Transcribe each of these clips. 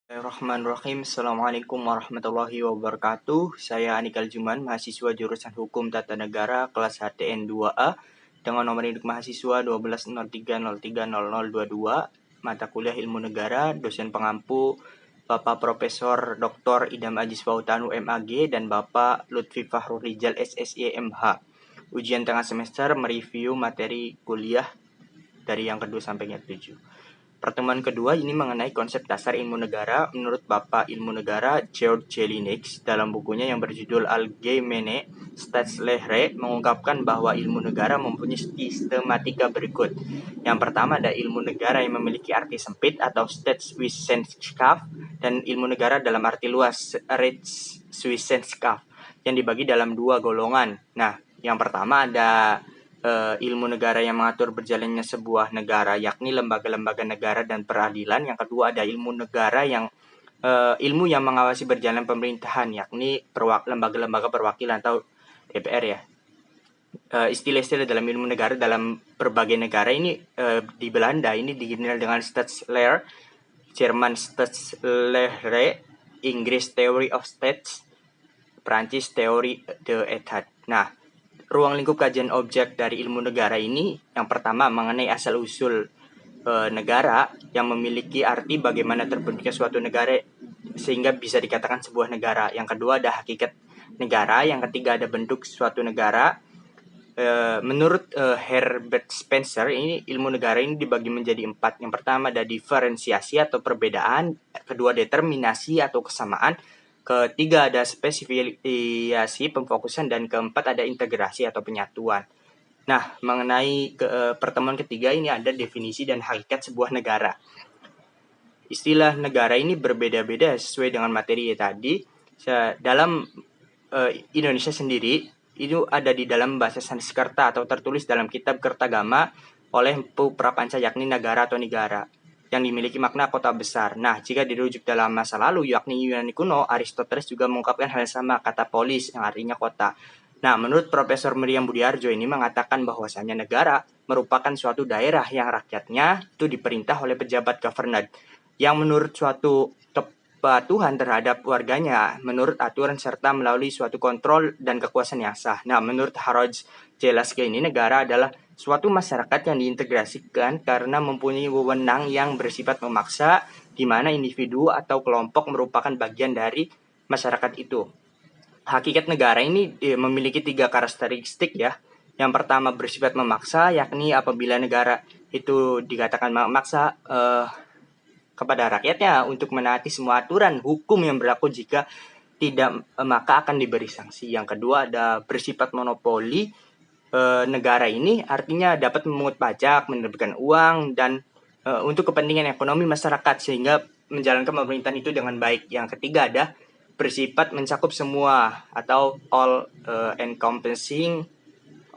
Bismillahirrahmanirrahim. Assalamualaikum warahmatullahi wabarakatuh. Saya Anikal Juman, mahasiswa jurusan Hukum Tata Negara kelas HTN 2A dengan nomor induk mahasiswa 1203030022, mata kuliah Ilmu Negara, dosen pengampu Bapak Profesor Dr. Idam Ajis Fautanu MAG dan Bapak Lutfi Fahrul Rijal SSI MH. Ujian tengah semester mereview materi kuliah dari yang kedua sampai yang ketujuh. Pertemuan kedua ini mengenai konsep dasar ilmu negara menurut Bapak Ilmu Negara George Jelinek dalam bukunya yang berjudul Allgemeine Staatslehre mengungkapkan bahwa ilmu negara mempunyai sistematika berikut. Yang pertama ada ilmu negara yang memiliki arti sempit atau Staatswissenschaft dan ilmu negara dalam arti luas Rechtswissenschaft yang dibagi dalam dua golongan. Nah, yang pertama ada ilmu negara yang mengatur berjalannya sebuah negara, yakni lembaga-lembaga negara dan peradilan. Yang kedua ada ilmu negara yang ilmu yang mengawasi berjalan pemerintahan, yakni lembaga-lembaga perwakilan atau DPR ya. Istilah-istilah dalam ilmu negara dalam berbagai negara ini di Belanda ini dikenal dengan Staatslehre, Jerman Staatslehre, Inggris Theory of States, Prancis Theory de Etat. Nah, ruang lingkup kajian objek dari ilmu negara ini yang pertama mengenai asal-usul negara yang memiliki arti bagaimana terbentuknya suatu negara sehingga bisa dikatakan sebuah negara. Yang kedua ada hakikat negara. Yang ketiga ada bentuk suatu negara. Menurut Herbert Spencer, ini ilmu negara ini dibagi menjadi 4. Yang pertama ada diferensiasi atau perbedaan. Kedua determinasi atau kesamaan. Ketiga ada spesifikasi pemfokusan dan keempat ada integrasi atau penyatuan. Nah, mengenai pertemuan ketiga ini ada definisi dan hakikat sebuah negara. Istilah negara ini berbeda-beda sesuai dengan materi tadi. Dalam Indonesia sendiri itu ada di dalam bahasa Sanskerta atau tertulis dalam kitab Kertagama oleh Empu Prapanca, yakni negara atau negara yang dimiliki makna kota besar. Nah, jika dirujuk dalam masa lalu, yakni Yunani kuno, Aristoteles juga mengungkapkan hal yang sama, kata polis, yang artinya kota. Nah, menurut Profesor Miriam Budiarjo ini mengatakan bahwasanya negara merupakan suatu daerah yang rakyatnya itu diperintah oleh pejabat governor, yang menurut suatu kepatuhan terhadap warganya, menurut aturan serta melalui suatu kontrol dan kekuasaan yang sah. Nah, menurut Harold Jelaske ini negara adalah suatu masyarakat yang diintegrasikan karena mempunyai wewenang yang bersifat memaksa, di mana individu atau kelompok merupakan bagian dari masyarakat itu. Hakikat negara ini memiliki 3 karakteristik ya. Yang pertama bersifat memaksa, yakni apabila negara itu dikatakan memaksa kepada rakyatnya untuk menaati semua aturan hukum yang berlaku, jika tidak maka akan diberi sanksi. Yang kedua ada bersifat monopoli. Negara ini artinya dapat memungut pajak, menerbitkan uang dan untuk kepentingan ekonomi masyarakat sehingga menjalankan pemerintahan itu dengan baik. Yang ketiga ada bersifat mencakup semua atau all encompassing,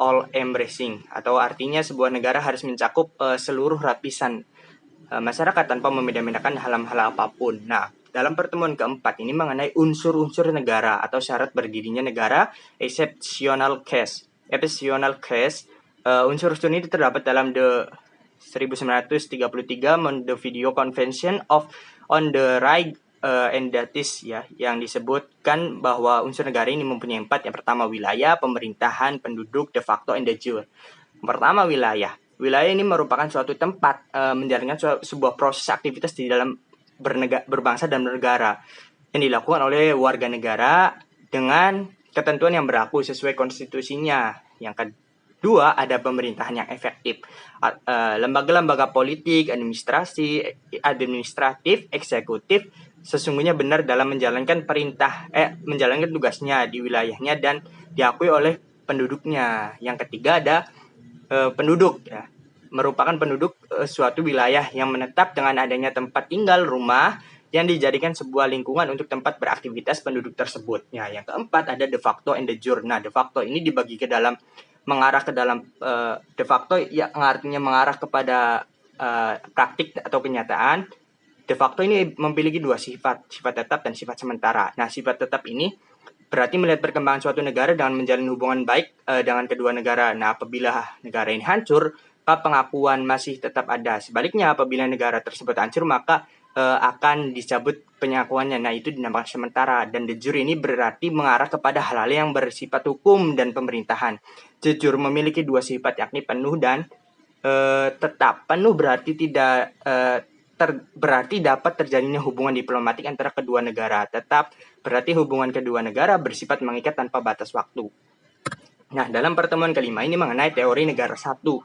all embracing, atau artinya sebuah negara harus mencakup seluruh lapisan masyarakat tanpa membeda-bedakan hal-hal apapun. Nah, dalam pertemuan keempat ini mengenai unsur-unsur negara atau syarat berdirinya negara, exceptional case. Unsur-unsur ini terdapat dalam The 1933 Montevideo Convention on the Right and Justice ya, yang disebutkan bahwa unsur negara ini mempunyai 4. Yang pertama wilayah, pemerintahan, penduduk, de facto, and de jure. Yang pertama wilayah. Wilayah ini merupakan suatu tempat menjalankan sebuah proses aktivitas di dalam berbangsa dan bernegara yang dilakukan oleh warga negara dengan ketentuan yang berlaku sesuai konstitusinya. Yang kedua ada pemerintahan yang efektif. Lembaga-lembaga politik, administratif, eksekutif sesungguhnya benar dalam menjalankan menjalankan tugasnya di wilayahnya dan diakui oleh penduduknya. Yang ketiga ada penduduk ya. Merupakan penduduk suatu wilayah yang menetap dengan adanya tempat tinggal, rumah yang dijadikan sebuah lingkungan untuk tempat beraktivitas penduduk tersebut. Ya, yang keempat ada de facto and de jure. Nah, de facto ini dibagi ke dalam mengarah ke dalam de facto yang artinya mengarah kepada praktik atau kenyataan. De facto ini memiliki 2 sifat tetap dan sifat sementara. Nah, sifat tetap ini berarti melihat perkembangan suatu negara dengan menjalin hubungan baik dengan kedua negara. Nah, apabila negara ini hancur, maka pengakuan masih tetap ada. Sebaliknya, apabila negara tersebut hancur, maka akan dicabut pengakuannya. Nah, itu dinamakan sementara, dan de jure ini berarti mengarah kepada hal-hal yang bersifat hukum dan pemerintahan. De jure memiliki dua sifat, yakni penuh dan tetap. Penuh berarti tidak berarti dapat terjadinya hubungan diplomatik antara kedua negara. Tetap berarti hubungan kedua negara bersifat mengikat tanpa batas waktu. Nah, dalam pertemuan kelima ini mengenai teori negara satu.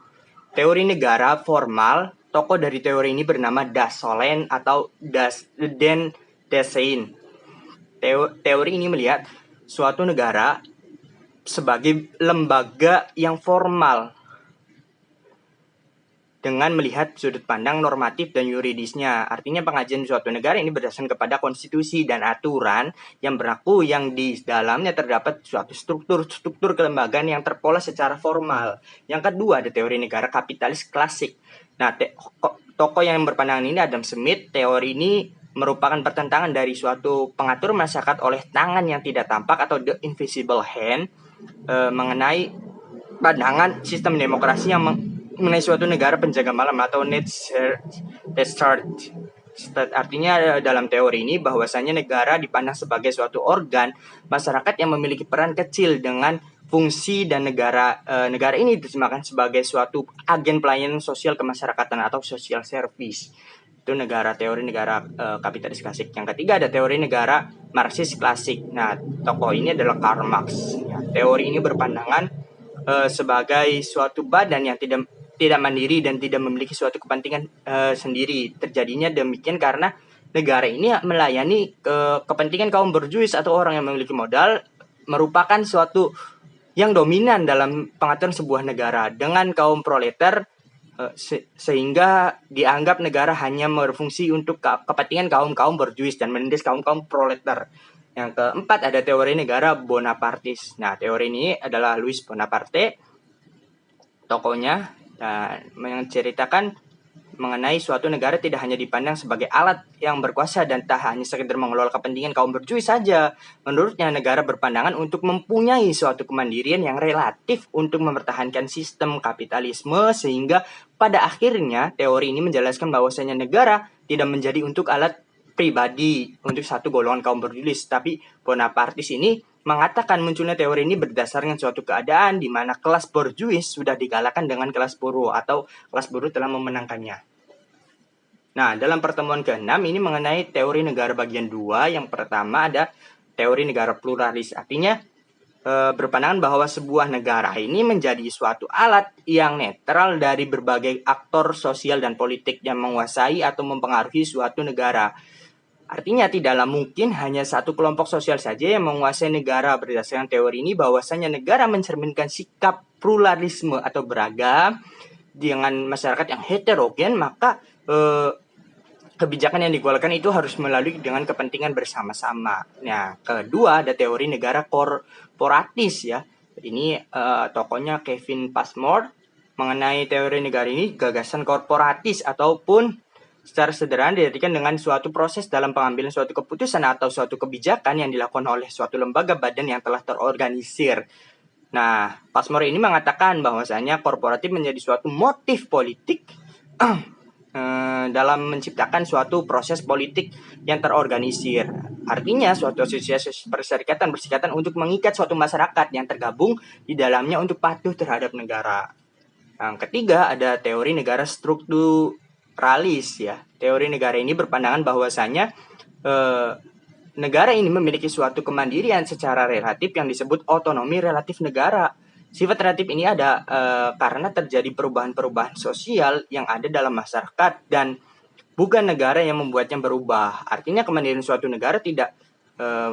Teori negara formal, tokoh dari teori ini bernama Dasolen atau Den Desein. Teori ini melihat suatu negara sebagai lembaga yang formal dengan melihat sudut pandang normatif dan yuridisnya. Artinya pengajian suatu negara ini berdasarkan kepada konstitusi dan aturan yang berlaku, yang di dalamnya terdapat suatu struktur kelembagaan yang terpola secara formal. Yang kedua, ada teori negara kapitalis klasik. Nah, tokoh yang berpandangan ini Adam Smith. Teori ini merupakan pertentangan dari suatu pengatur masyarakat oleh tangan yang tidak tampak atau the invisible hand, mengenai pandangan sistem demokrasi yang mengenai suatu negara penjaga malam atau artinya dalam teori ini bahwasanya negara dipandang sebagai suatu organ masyarakat yang memiliki peran kecil dengan fungsi, dan negara ini diterjemahkan sebagai suatu agen pelayanan sosial kemasyarakatan atau social service. Itu teori negara kapitalis klasik. Yang ketiga ada teori negara Marxis klasik. Nah, tokoh ini adalah Karl Marx. Ya, teori ini berpandangan sebagai suatu badan yang tidak mandiri dan tidak memiliki suatu kepentingan sendiri. Terjadinya demikian karena negara ini melayani kepentingan kaum borjuis atau orang yang memiliki modal, merupakan suatu yang dominan dalam pengaturan sebuah negara dengan kaum proletar, sehingga dianggap negara hanya berfungsi untuk kepentingan kaum borjuis dan menindas kaum proletar. Yang keempat ada teori negara Bonapartis. Nah, teori ini adalah Louis Bonaparte, tokohnya, dan menceritakan mengenai suatu negara tidak hanya dipandang sebagai alat yang berkuasa dan tak hanya sekedar mengelola kepentingan kaum borjuis saja. Menurutnya, negara berpandangan untuk mempunyai suatu kemandirian yang relatif untuk mempertahankan sistem kapitalisme, sehingga pada akhirnya teori ini menjelaskan bahwasanya negara tidak menjadi untuk alat pribadi untuk satu golongan kaum borjuis, tapi Bonapartis ini mengatakan munculnya teori ini berdasarkan suatu keadaan di mana kelas borjuis sudah dikalahkan dengan kelas buruh, atau kelas buruh telah memenangkannya. Nah, dalam pertemuan ke-6 ini mengenai teori negara bagian 2. Yang pertama ada teori negara pluralis. Artinya berpandangan bahwa sebuah negara ini menjadi suatu alat yang netral dari berbagai aktor sosial dan politik yang menguasai atau mempengaruhi suatu negara. Artinya tidaklah mungkin hanya satu kelompok sosial saja yang menguasai negara. Berdasarkan teori ini bahwasanya negara mencerminkan sikap pluralisme atau beragam dengan masyarakat yang heterogen, maka kebijakan yang dikeluarkan itu harus melalui dengan kepentingan bersama-sama. Nah, kedua ada teori negara korporatis ya. Ini tokohnya Kevin Passmore. Mengenai teori negara ini, gagasan korporatis ataupun secara sederhana diartikan dengan suatu proses dalam pengambilan suatu keputusan atau suatu kebijakan yang dilakukan oleh suatu lembaga badan yang telah terorganisir. Nah, Passmore ini mengatakan bahwasanya korporatif menjadi suatu motif politik dalam menciptakan suatu proses politik yang terorganisir. Artinya suatu asosiasi perserikatan untuk mengikat suatu masyarakat yang tergabung di dalamnya untuk patuh terhadap negara. Yang ketiga ada teori negara strukturalis ya. Teori negara ini berpandangan bahwasanya negara ini memiliki suatu kemandirian secara relatif yang disebut otonomi relatif negara. Sifat relatif ini ada karena terjadi perubahan-perubahan sosial yang ada dalam masyarakat dan bukan negara yang membuatnya berubah. Artinya kemandirian suatu negara tidak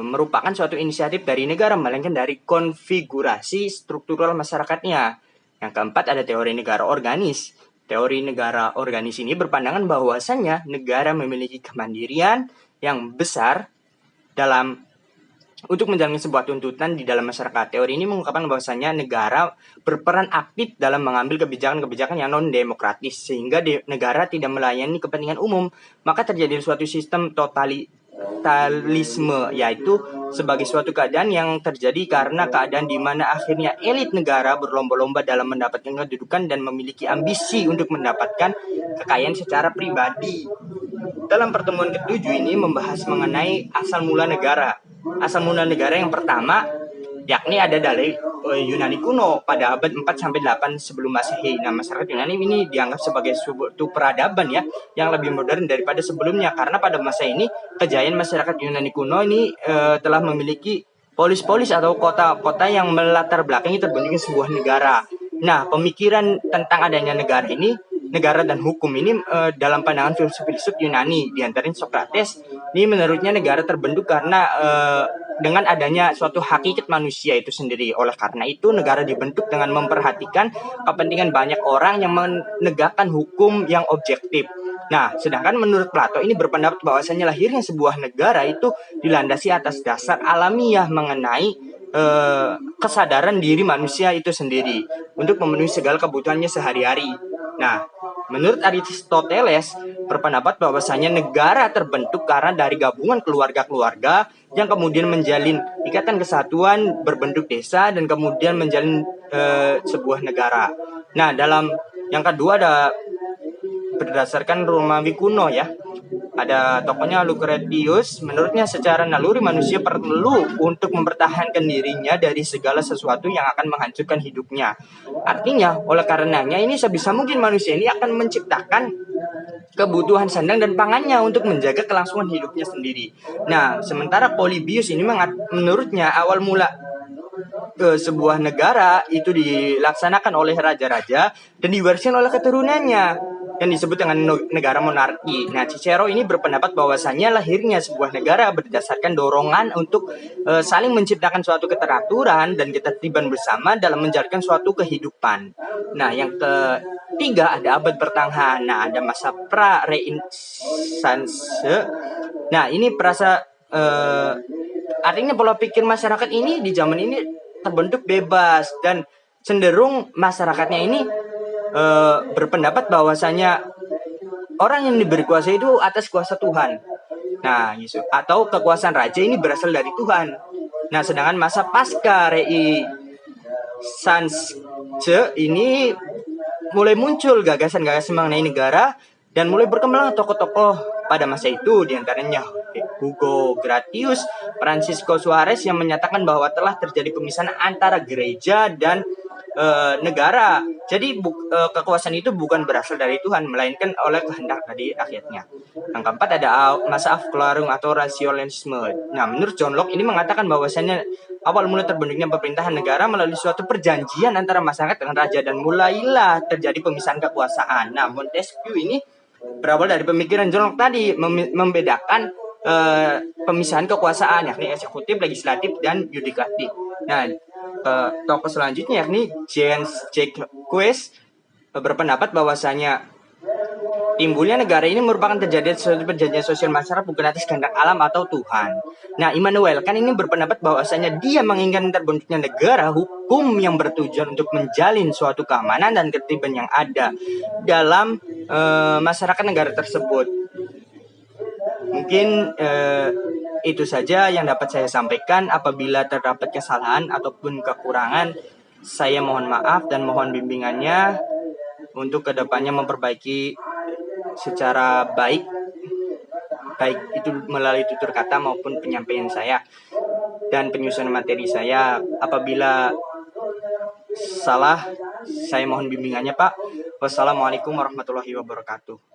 merupakan suatu inisiatif dari negara, melainkan dari konfigurasi struktural masyarakatnya. Yang keempat ada teori negara organis. Teori negara organis ini berpandangan bahwasannya negara memiliki kemandirian yang besar dalam untuk menjalankan sebuah tuntutan di dalam masyarakat. Teori ini mengungkapkan bahwasanya negara berperan aktif dalam mengambil kebijakan-kebijakan yang non-demokratis, sehingga negara tidak melayani kepentingan umum. Maka terjadi suatu sistem totalitarisme, yaitu sebagai suatu keadaan yang terjadi karena keadaan di mana akhirnya elit negara berlomba-lomba dalam mendapatkan kedudukan dan memiliki ambisi untuk mendapatkan kekayaan secara pribadi. dalam pertemuan ke-7 ini membahas mengenai asal mula negara. Asal mula negara yang pertama yakni ada dari Yunani kuno pada abad 4 sampai 8 sebelum Masehi. Nah, masyarakat Yunani ini dianggap sebagai suatu peradaban ya yang lebih modern daripada sebelumnya, karena pada masa ini kejayaan masyarakat Yunani kuno ini telah memiliki polis-polis atau kota-kota yang melatar belakangi terbentuknya sebuah negara. Nah, pemikiran tentang adanya negara dan hukum ini dalam pandangan filsuf-filsuf Yunani, diantaranya Socrates, ini menurutnya negara terbentuk karena dengan adanya suatu hakikat manusia itu sendiri. Oleh karena itu, negara dibentuk dengan memperhatikan kepentingan banyak orang yang menegakkan hukum yang objektif. Nah, sedangkan menurut Plato ini berpendapat bahwasanya lahirnya sebuah negara itu dilandasi atas dasar alamiah mengenai kesadaran diri manusia itu sendiri untuk memenuhi segala kebutuhannya sehari-hari. Nah, menurut Aristoteles berpendapat bahwasanya negara terbentuk karena dari gabungan keluarga-keluarga yang kemudian menjalin ikatan kesatuan berbentuk desa dan kemudian menjalin sebuah negara. Nah, dalam yang kedua ada berdasarkan Romawi kuno ya. Ada tokohnya Lucretius, menurutnya secara naluri manusia perlu untuk mempertahankan dirinya dari segala sesuatu yang akan menghancurkan hidupnya. Artinya, oleh karenanya ini sebisa mungkin manusia ini akan menciptakan kebutuhan sandang dan pangannya untuk menjaga kelangsungan hidupnya sendiri. Nah, sementara Polybius ini menurutnya awal mula sebuah negara itu dilaksanakan oleh raja-raja dan diwariskan oleh keturunannya yang disebut dengan negara monarki. Nah, Cicero ini berpendapat bahwasanya lahirnya sebuah negara berdasarkan dorongan untuk saling menciptakan suatu keteraturan dan ketertiban bersama dalam menjalankan suatu kehidupan. Nah, yang ketiga ada abad pertengahan. Nah, ada masa pra-Renaissance. Nah, ini artinya pola pikir masyarakat ini di zaman ini terbentuk bebas dan cenderung masyarakatnya ini berpendapat bahwasanya orang yang diberi kuasa itu atas kuasa Tuhan. Nah, atau kekuasaan raja ini berasal dari Tuhan. Nah, sedangkan masa pasca Renaissance ini mulai muncul gagasan-gagasan mengenai negara dan mulai berkembang tokoh-tokoh pada masa itu, diantaranya Hugo Gratius, Francisco Suarez yang menyatakan bahwa telah terjadi pemisahan antara gereja dan negara. Jadi kekuasaan itu bukan berasal dari Tuhan, melainkan oleh kehendak dari rakyatnya. Yang keempat ada masa Afklarung atau rasionalisme. Nah, menurut John Locke ini mengatakan bahwasanya awal mula terbentuknya pemerintahan negara melalui suatu perjanjian antara masyarakat dengan raja dan mulailah terjadi pemisahan kekuasaan. Nah, Montesquieu ini berawal dari pemikiran John Locke tadi membedakan pemisahan kekuasaan yakni eksekutif, legislatif, dan yudikatif. Nah, tokoh selanjutnya yakni Jacques berpendapat bahwasanya timbulnya negara ini merupakan terjadi suatu perjanjian sosial masyarakat bukan atas kehendak alam atau Tuhan. Nah, Immanuel Kant ini berpendapat bahwasanya dia menginginkan terbentuknya negara hukum yang bertujuan untuk menjalin suatu keamanan dan ketertiban yang ada dalam masyarakat negara tersebut. Mungkin itu saja yang dapat saya sampaikan. Apabila terdapat kesalahan ataupun kekurangan, saya mohon maaf dan mohon bimbingannya untuk kedepannya memperbaiki secara baik itu melalui tutur kata maupun penyampaian saya dan penyusunan materi saya. Apabila salah, saya mohon bimbingannya, Pak. Wassalamualaikum warahmatullahi wabarakatuh.